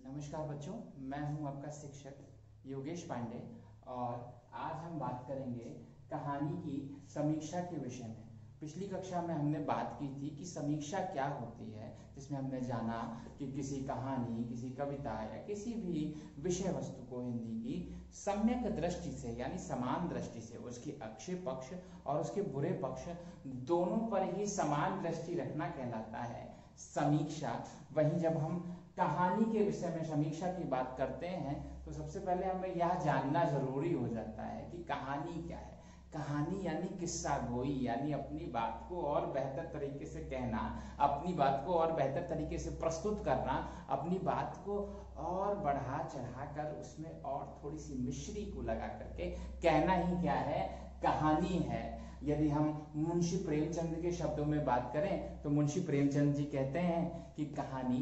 नमस्कार बच्चों, मैं हूं आपका शिक्षक योगेश पांडे और आज हम बात करेंगे कहानी की समीक्षा के विषय में। पिछली कक्षा में हमने बात की थी कि समीक्षा क्या होती है, जिसमें हमने जाना कि किसी कहानी, किसी कविता या किसी भी विषय वस्तु को हिंदी की सम्यक दृष्टि से यानी समान दृष्टि से उसके अच्छे पक्ष और उसके बुरे पक्ष दोनों पर ही समान दृष्टि रखना कहलाता है समीक्षा। वहीं जब हम कहानी के विषय में समीक्षा की बात करते हैं तो सबसे पहले हमें यह जानना जरूरी हो जाता है कि कहानी क्या है। कहानी यानी किस्सा गोई, यानी अपनी बात को और बेहतर तरीके से कहना, अपनी बात को और बेहतर तरीके से प्रस्तुत करना, अपनी बात को और बढ़ा चढ़ा कर उसमें और थोड़ी सी मिश्री को लगा करके कहना ही क्या है, कहानी है। यदि हम मुंशी प्रेमचंद के शब्दों में बात करें तो मुंशी प्रेमचंद जी कहते हैं कि कहानी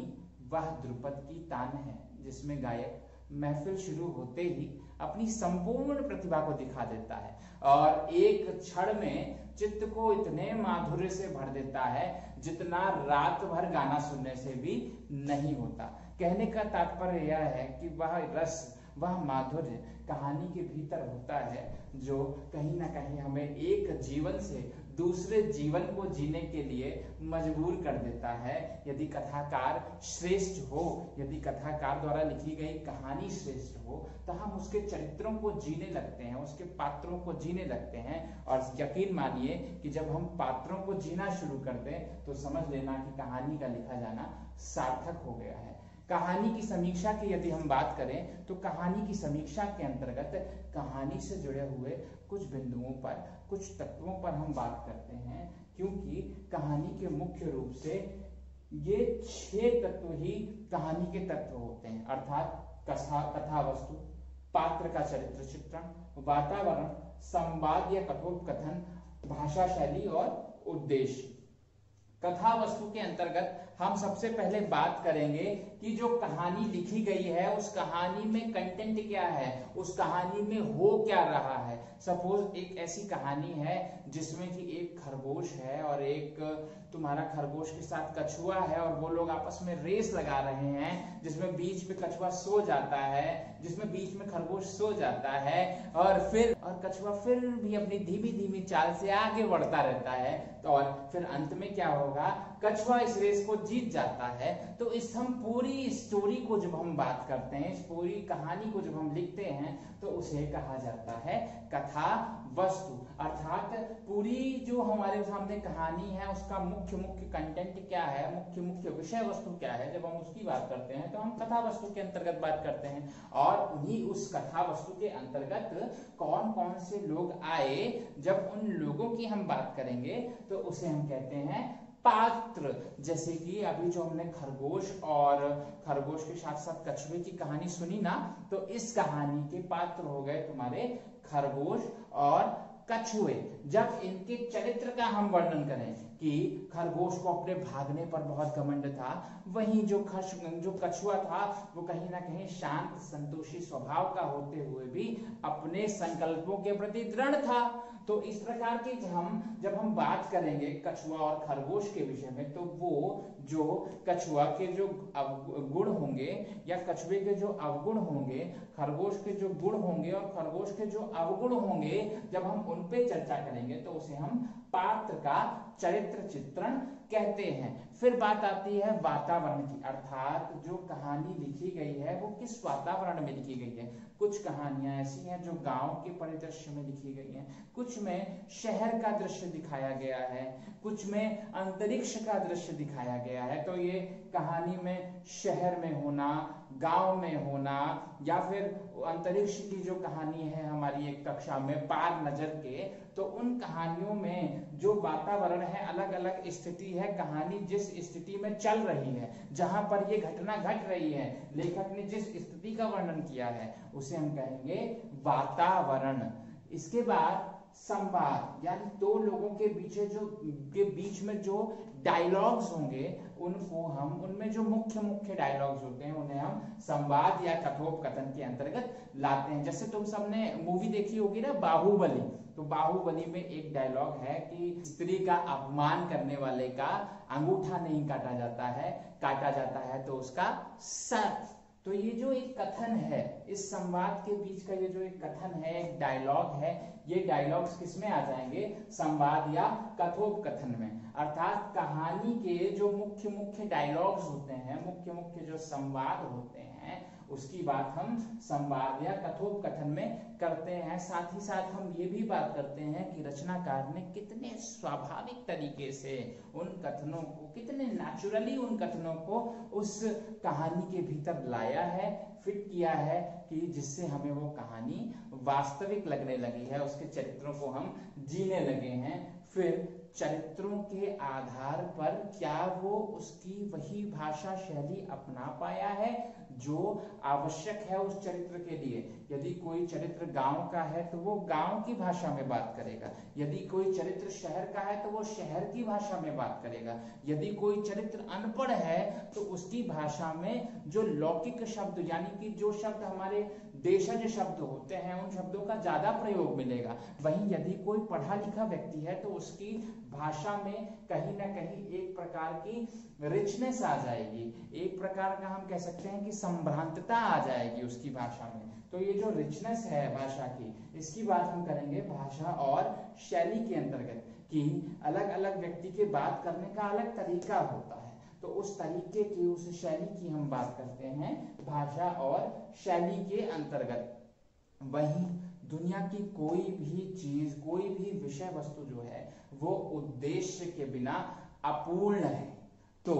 वह ध्रुपद की तान है जिसमें गायक महफिल शुरू होते ही अपनी संपूर्ण प्रतिभा को दिखा देता है और एक क्षण में चित्त को इतने माधुर्य से भर देता है जितना रात भर गाना सुनने से भी नहीं होता। कहने का तात्पर्य यह है कि वह रस, वह माधुर्य कहानी के भीतर होता है जो कहीं ना कहीं हमें एक जीवन से दूसरे जीवन को जीने के लिए मजबूर कर देता है। यदि कथाकार श्रेष्ठ हो, यदि कथाकार द्वारा लिखी गई कहानी श्रेष्ठ हो तो हम उसके चरित्रों को जीने लगते हैं, उसके पात्रों को जीने लगते हैं। और यकीन मानिए कि जब हम पात्रों को जीना शुरू कर दें तो समझ लेना कि कहानी का लिखा जाना सार्थक हो गया है। कहानी की समीक्षा की यदि हम बात करें तो कहानी की समीक्षा के अंतर्गत कहानी से जुड़े हुए कुछ बिंदुओं पर, कुछ तत्वों पर हम बात करते हैं, क्योंकि कहानी के मुख्य रूप से ये 6 तत्व ही कहानी के तत्व होते हैं, अर्थात कथा वस्तु, पात्र का चरित्र चित्रण, वातावरण, संवाद या कथोपकथन, भाषा शैली और उद्देश्य। कथा वस्तु के अंतर्गत हम सबसे पहले बात करेंगे कि जो कहानी लिखी गई है उस कहानी में कंटेंट क्या है, उस कहानी में हो क्या रहा है। सपोज एक ऐसी कहानी है जिसमें कि एक खरगोश है और एक तुम्हारा खरगोश के साथ कछुआ है और वो लोग आपस में रेस लगा रहे हैं, जिसमें बीच में कछुआ सो जाता है, जिसमें बीच में खरगोश सो जाता है और कछुआ फिर भी अपनी धीमी धीमी चाल से आगे बढ़ता रहता है। तो और फिर अंत में क्या होगा, कछुआ इस रेस को जीत जाता है। तो इस हम पूरी स्टोरी को जब हम बात करते हैं, इस पूरी कहानी को जब हम लिखते हैं तो उसे कहा जाता है कथा वस्तु। अर्थात पूरी जो हमारे सामने कहानी है उसका मुख्य कंटेंट क्या है, मुख्य विषय वस्तु क्या है, जब हम उसकी बात करते हैं तो हम कथा वस्तु के अंतर्गत बात करते हैं। और उन्हीं उस कथा वस्तु के अंतर्गत कौन कौन से लोग आए, जब उन लोगों की हम बात करेंगे तो उसे हम कहते हैं पात्र। जैसे कि अभी जो हमने खरगोश और खरगोश के साथ साथ कछुए की कहानी सुनी ना, तो इस कहानी के पात्र हो गए तुम्हारे खरगोश और कछुए। जब इनके चरित्र का हम वर्णन करें कि खरगोश को अपने भागने पर बहुत घमंड था, वहीं जो कछुआ था वो कहीं ना कहीं शांत संतोषी स्वभाव का होते हुए भी अपने संकल्पों के प्रति दृढ़ था। तो इस प्रकार के जब हम बात करेंगे कछुआ और खरगोश के विषय में, तो वो जो कछुआ के जो गुण होंगे या कछुए के जो अवगुण होंगे, खरगोश के जो गुण होंगे और खरगोश के जो अवगुण होंगे, जब हम उन पे चर्चा करेंगे तो उसे हम पात्र का चरित्र चित्रण कहते हैं। फिर बात आती है वातावरण की, अर्थात जो कहानी लिखी गई है वो किस वातावरण में लिखी गई है। कुछ कहानियां ऐसी हैं जो गांव के परिदृश्य में लिखी गई हैं, कुछ में शहर का दृश्य दिखाया गया है, कुछ में अंतरिक्ष का दृश्य दिखाया गया है। तो ये कहानी में शहर में होना, गांव में होना या फिर अंतरिक्ष की जो कहानी है हमारी एक कक्षा में पार नजर के, तो उन कहानियों में जो वातावरण है, अलग अलग स्थिति है, कहानी जिस स्थिति में चल रही है, जहां पर ये घटना घट रही है, लेखक ने जिस स्थिति का वर्णन किया है उसे हम कहेंगे वातावरण। इसके बाद संवाद, यानी दो लोगों के बीच में जो डायलॉग्स होंगे उनमें जो मुख्य डायलॉग्स होते हैं उन्हें हम संवाद या कथोपकथन के अंतर्गत लाते हैं। जैसे तुम सबने मूवी देखी होगी ना बाहुबली, तो बाहुबली में एक डायलॉग है कि स्त्री का अपमान करने वाले का अंगूठा नहीं काटा जाता है तो उसका सर। तो ये जो एक कथन है, इस संवाद के बीच का ये जो एक कथन है, एक डायलॉग है, ये डायलॉग्स किस में आ जाएंगे? संवाद या कथोपकथन में। अर्थात कहानी के जो मुख्य मुख्य डायलॉग्स होते हैं, मुख्य मुख्य जो संवाद होते हैं, उसकी बात हम संवाद या कथोपकथन में करते हैं। साथ ही साथ हम ये भी बात करते हैं कि रचनाकार ने कितने स्वाभाविक तरीके से उन कथनों को, कितने नेचुरली उन कथनों को उस कहानी के भीतर लाया है, फिट किया है, कि जिससे हमें वो कहानी वास्तविक लगने लगी है, उसके चरित्रों को हम जीने लगे हैं। फिर चरित्रों के आधार पर क्या वो उसकी वही भाषा शैली अपना पाया है जो आवश्यक है उस चरित्र के लिए। यदि कोई चरित्र गांव का है तो वो गांव की भाषा में बात करेगा, यदि कोई चरित्र शहर का है तो वो शहर की भाषा में बात करेगा, यदि कोई चरित्र अनपढ़ है तो उसकी भाषा में जो लौकिक शब्द, यानी कि जो शब्द हमारे देशज शब्द होते हैं, उन शब्दों का ज्यादा प्रयोग मिलेगा। वहीं यदि कोई पढ़ा लिखा व्यक्ति है तो उसकी भाषा में कहीं ना कहीं एक प्रकार की रिचनेस आ जाएगी, एक प्रकार का हम कह सकते हैं कि संभ्रांतता आ जाएगी उसकी भाषा में। तो ये जो रिचनेस है भाषा की, इसकी बात हम करेंगे भाषा और शैली के अंतर्गत, कि अलग अलग व्यक्ति के बात करने का अलग तरीका होता है, तो उस तरीके की, उस शैली की हम बात करते हैं भाषा और शैली के अंतर्गत। वहीं दुनिया की कोई भी चीज, कोई भी विषय वस्तु जो है वो उद्देश्य के बिना अपूर्ण है। तो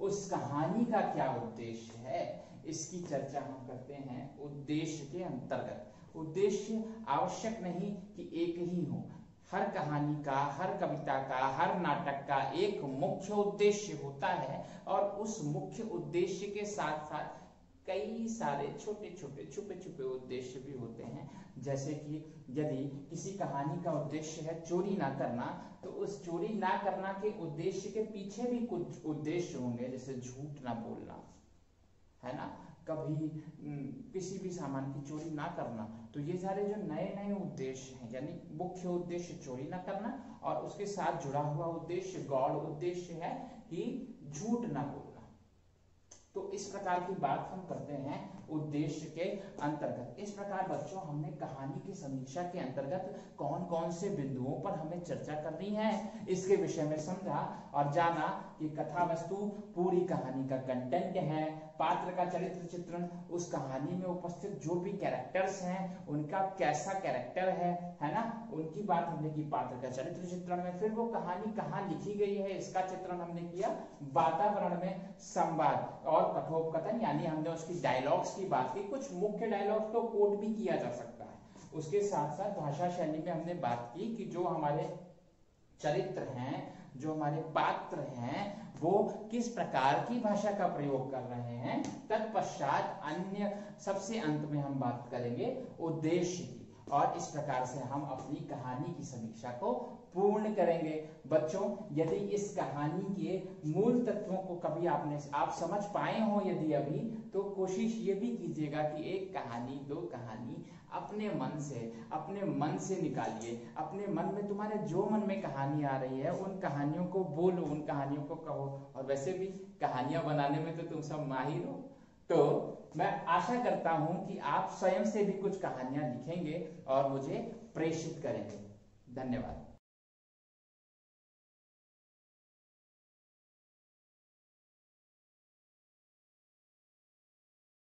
उस कहानी का क्या उद्देश्य है, इसकी चर्चा हम करते हैं उद्देश्य के अंतर्गत। उद्देश्य आवश्यक नहीं कि एक ही हो, हर कहानी का, हर कविता का, हर नाटक का एक मुख्य उद्देश्य होता है, और उस मुख्य उद्देश्य के साथ साथ कई सारे छोटे छोटे छुपे छुपे उद्देश्य भी होते हैं। जैसे कि यदि किसी कहानी का उद्देश्य है चोरी ना करना, तो उस चोरी ना करना के उद्देश्य के पीछे भी कुछ उद्देश्य होंगे, जैसे झूठ ना बोलना, है ना, कभी किसी भी सामान की चोरी ना करना। तो ये सारे जो नए नए उद्देश्य हैं, यानी मुख्य उद्देश्य चोरी ना करना और उसके साथ जुड़ा हुआ उद्देश्य, गौड़ उद्देश्य है कि झूठ ना बोलना। तो इस प्रकार की बात हम करते हैं उद्देश्य के अंतर्गत। इस प्रकार बच्चों हमने कहानी की समीक्षा के अंतर्गत कौन कौन से बिंदुओं पर हमें चर्चा करनी है इसके विषय में समझा और जाना कि कथा वस्तु पूरी कहानी का कंटेंट है, पात्र का चरित्र चित्रण, उस कहानी में उपस्थित जो भी कैरेक्टर्स हैं उनका कैसा कैरेक्टर है ना, उनकी बात हमने की पात्र का चरित्र चित्रण में। फिर वो कहानी कहाँ लिखी गई है इसका चित्रण हमने किया वातावरण में, संवाद और कथोपकथन, यानी हमने उसकी डायलॉग्स की बात की। कुछ मुख्य डायलॉग्स तो कोट भी किया जा सकता है। उसके साथ साथ भाषा शैली में हमने बात की कि जो हमारे चरित्र हैं, जो हमारे पात्र हैं, वो किस प्रकार की भाषा का प्रयोग कर रहे हैं। तत्पश्चात अन्य सबसे अंत में हम बात करेंगे उद्देश्य की, और इस प्रकार से हम अपनी कहानी की समीक्षा को पूर्ण करेंगे। बच्चों यदि इस कहानी के मूल तत्वों को कभी आप समझ पाए हो यदि अभी, तो कोशिश ये भी कीजिएगा कि एक कहानी, दो कहानी अपने मन से निकालिए। अपने मन में तुम्हारे जो मन में कहानी आ रही है उन कहानियों को बोलो, उन कहानियों को कहो। और वैसे भी कहानियां बनाने में तो तुम सब माहिर हो, तो मैं आशा करता हूं कि आप स्वयं से भी कुछ कहानियां लिखेंगे और मुझे प्रेषित करेंगे। धन्यवाद।